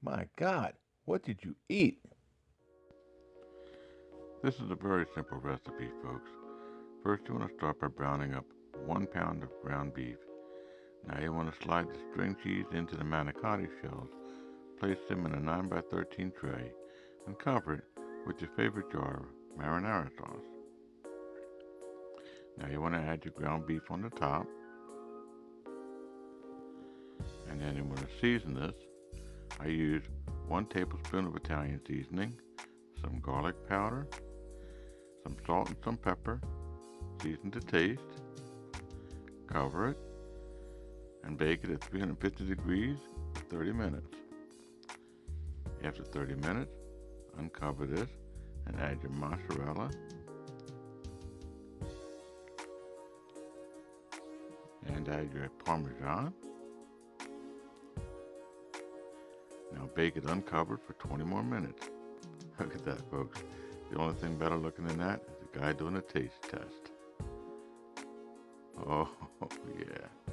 My God, what did you eat? This is a very simple recipe, folks. First, you want to start by browning up 1 pound of ground beef. Now, you want to slide the string cheese into the manicotti shells, place them in a 9 by 13 tray, and cover it with your favorite jar of marinara sauce. Now, you want to add your ground beef on the top, and then you want to season this. I use 1 tablespoon of Italian seasoning, some garlic powder, some salt and some pepper, season to taste. Cover it and bake it at 350 degrees for 30 minutes. After 30 minutes, uncover this and add your mozzarella and add your Parmesan. Now bake it uncovered for 20 more minutes. Look at that, folks. The only thing better looking than that is the guy doing a taste test. Oh, yeah.